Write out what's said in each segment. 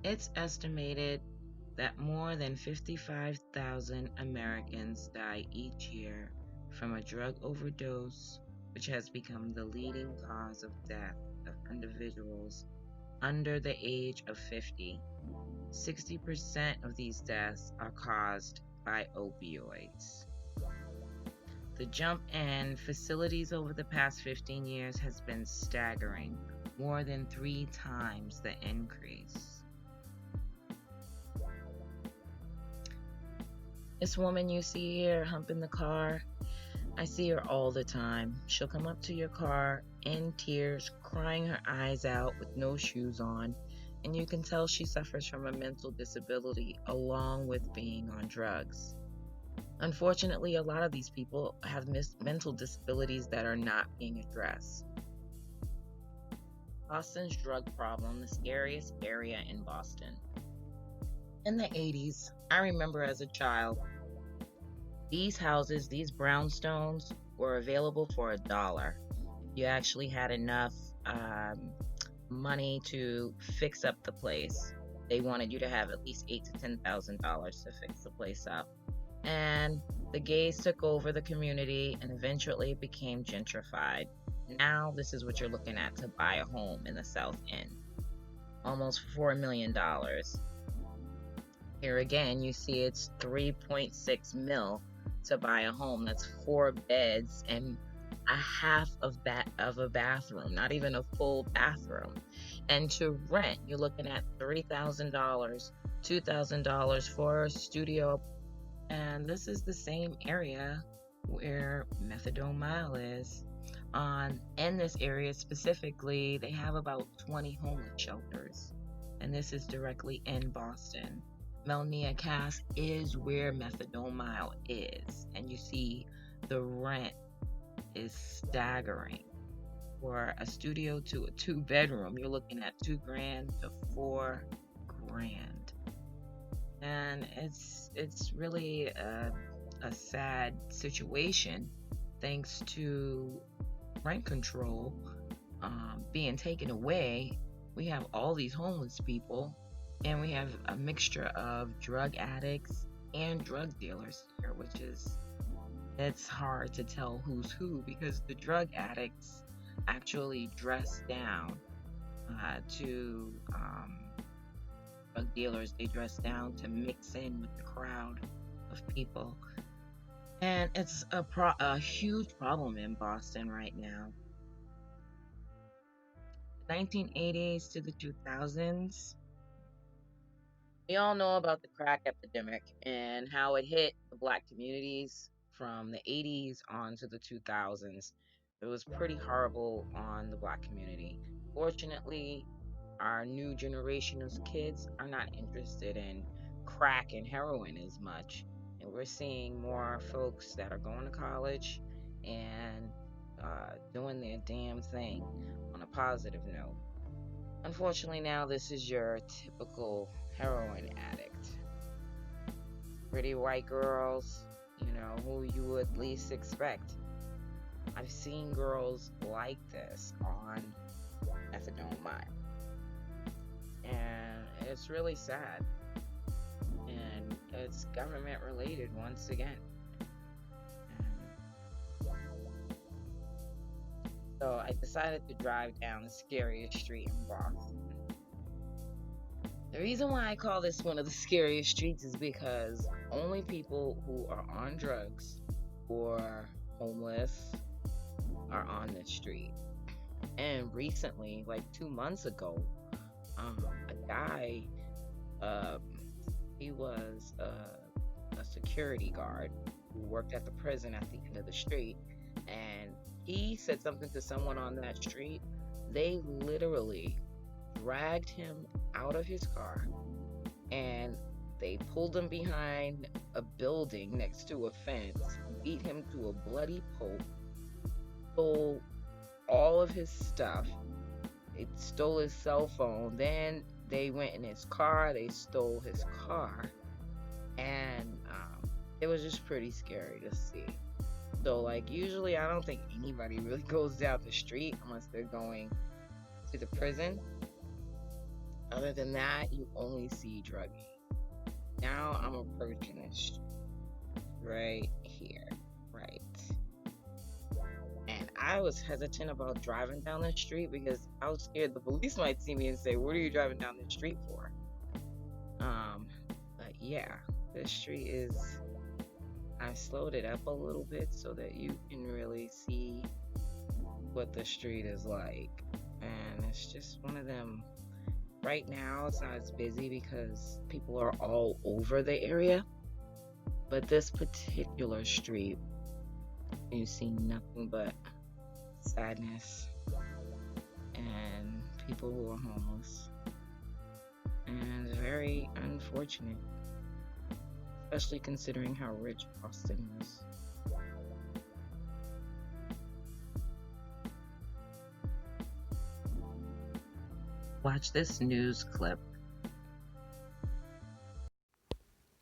It's estimated that more than 55,000 Americans die each year from a drug overdose, which has become the leading cause of death of individuals under the age of 50. 60% of these deaths are caused by opioids. The jump in facilities over the past 15 years has been staggering, more than 3 times the increase. This woman you see here humping the car, I see her all the time. She'll come up to your car in tears, crying her eyes out with no shoes on, and you can tell she suffers from a mental disability along with being on drugs. Unfortunately, a lot of these people have mental disabilities that are not being addressed. Boston's drug problem, the scariest area in Boston. In the 80s, I remember as a child, these houses, these brownstones, were available for $1. You actually had enough money to fix up the place. They wanted you to have at least $8,000 to $10,000 to fix the place up. And the gays took over the community, and eventually it became gentrified. Now this is what you're looking at to buy a home in the South End. Almost $4 million. Here again, you see it's 3.6 mil to buy a home. That's 4 beds and a half of a bathroom, not even a full bathroom. And to rent, you're looking at $3,000, $2,000 for a studio. And this is the same area where Methadone Mile is. In this area specifically, they have about 20 homeless shelters, and this is directly in Boston. Melnia Cass is where Methadone Mile is, and you see the rent is staggering. For a studio to a 2-bedroom, you're looking at $2,000 to $4,000, and it's really a sad situation, thanks to rent control being taken away. We have all these homeless people, and we have a mixture of drug addicts and drug dealers here, which is, it's hard to tell who's who, because the drug addicts actually dress down to drug dealers. They dress down to mix in with the crowd of people. And it's a huge problem in Boston right now. 1980s to the 2000s, we all know about the crack epidemic and how it hit the Black communities from the 80s on to the 2000s. It was pretty horrible on the Black community. Fortunately, our new generation of kids are not interested in crack and heroin as much. And we're seeing more folks that are going to college and doing their damn thing on a positive note. Unfortunately, now this is your typical heroin addict. Pretty white girls, who you would least expect. I've seen girls like this on Methadone Mile. And it's really sad. And it's government related once again. So I decided to drive down the scariest street in Boston. The reason why I call this one of the scariest streets is because only people who are on drugs or homeless are on this street. And recently, like 2 months ago, a guy, he was a security guard who worked at the prison at the end of the street, and he said something to someone on that street. They literally dragged him out of his car, and they pulled him behind a building next to a fence, beat him to a bloody pulp, stole all of his stuff. They stole his cell phone. Then they went in his car. They stole his car. And it was just pretty scary to see. So, like, usually I don't think anybody really goes down the street unless they're going to the prison. Other than that, you only see drugging. Now I'm approaching this right here, right. And I was hesitant about driving down the street because I was scared the police might see me and say, "What are you driving down the street for?" But yeah, this street is, I slowed it up a little bit so that you can really see what the street is like. And it's just one of them. Right now, it's not as busy because people are all over the area. But this particular street, you see nothing but sadness and people who are homeless. And it's very unfortunate, especially considering how rich Boston is. Watch this news clip.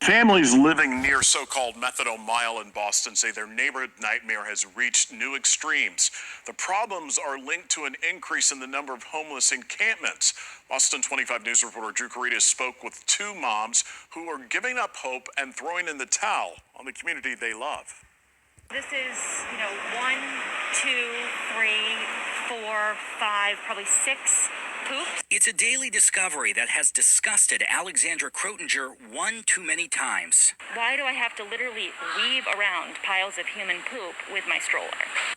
Families living near so-called Methadone Mile in Boston say their neighborhood nightmare has reached new extremes. The problems are linked to an increase in the number of homeless encampments. Boston 25 News reporter Drew Caritas spoke with two moms who are giving up hope and throwing in the towel on the community they love. This is, 1, 2, 3, 4, 5, probably 6 poops. It's a daily discovery that has disgusted Alexandra Crotinger one too many times. Why do I have to literally weave around piles of human poop with my stroller?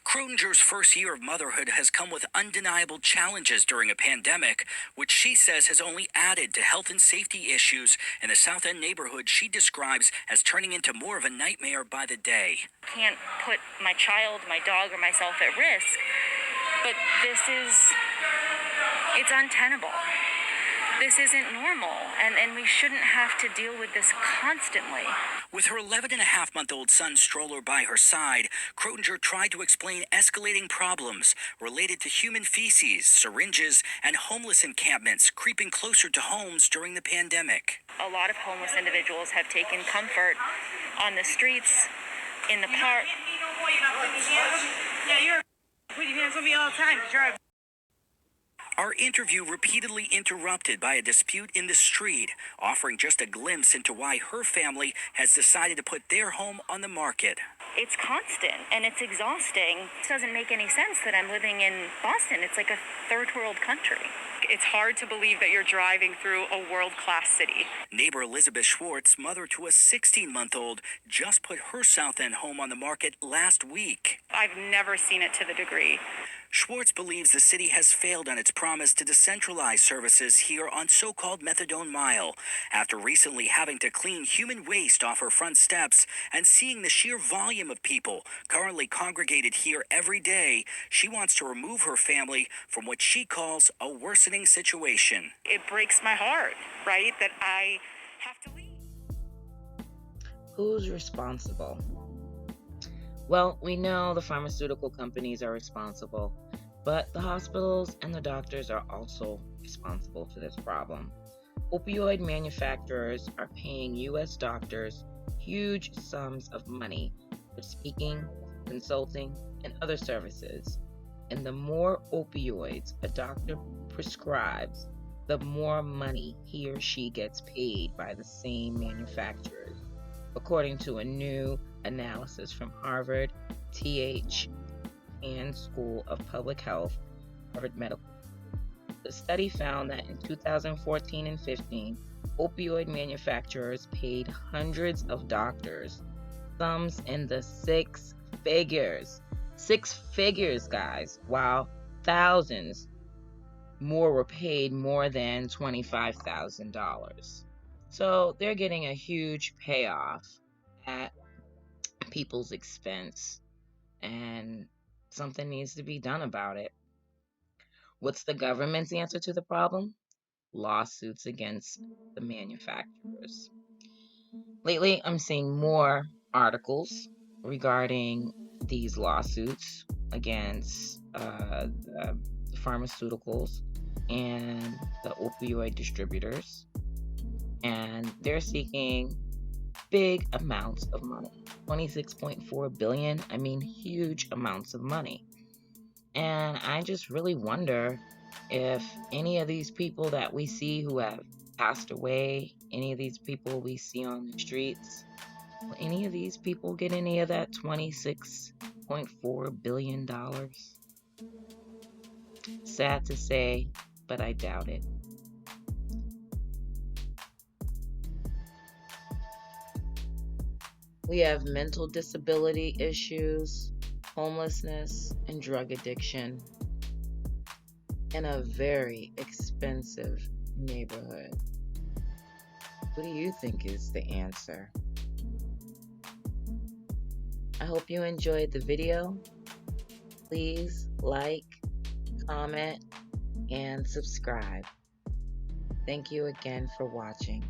Crotinger's first year of motherhood has come with undeniable challenges during a pandemic, which she says has only added to health and safety issues in the South End neighborhood she describes as turning into more of a nightmare by the day. Can't put my child, my dog, or myself at risk, but it's untenable. This isn't normal, and we shouldn't have to deal with this constantly. With her 11-and-a-half-month-old son's stroller by her side, Crotinger tried to explain escalating problems related to human feces, syringes, and homeless encampments creeping closer to homes during the pandemic. A lot of homeless individuals have taken comfort on the streets, in the park. Yeah, you're putting your hands on me all the time to drive. Our interview repeatedly interrupted by a dispute in the street, offering just a glimpse into why her family has decided to put their home on the market. It's constant, and it's exhausting. It doesn't make any sense that I'm living in Boston. It's like a third world country. It's hard to believe that you're driving through a world-class city. Neighbor Elizabeth Schwartz, mother to a 16-month-old, just put her South End home on the market last week. I've never seen it to the degree. Schwartz believes the city has failed on its promise to decentralize services here on so-called Methadone Mile, after recently having to clean human waste off her front steps and seeing the sheer volume of people currently congregated here every day. She wants to remove her family from what she calls a worsening situation. It breaks my heart, right, that I have to leave. Who's responsible? Well, we know the pharmaceutical companies are responsible, but the hospitals and the doctors are also responsible for this problem. Opioid manufacturers are paying U.S. doctors huge sums of money for speaking, consulting, and other services. And the more opioids a doctor prescribes, the more money he or she gets paid by the same manufacturers, according to a new analysis from Harvard T.H. and School of Public Health, Harvard Medical. The study found that in 2014 and 15, opioid manufacturers paid hundreds of doctors sums in the six figures, guys, while thousands more were paid more than $25,000. So they're getting a huge payoff at people's expense, and something needs to be done about it. What's the government's answer to the problem? Lawsuits against the manufacturers. Lately, I'm seeing more articles regarding these lawsuits against the pharmaceuticals and the opioid distributors, and they're seeking big amounts of money. 26.4 billion, huge amounts of money. And I just really wonder If any of these people that we see who have passed away, any of these people we see on the streets, will any of these people get any of that $26.4 billion? Sad to say, but I doubt it. We have mental disability issues, homelessness, and drug addiction in a very expensive neighborhood. What do you think is the answer? I hope you enjoyed the video. Please like, comment, and subscribe. Thank you again for watching.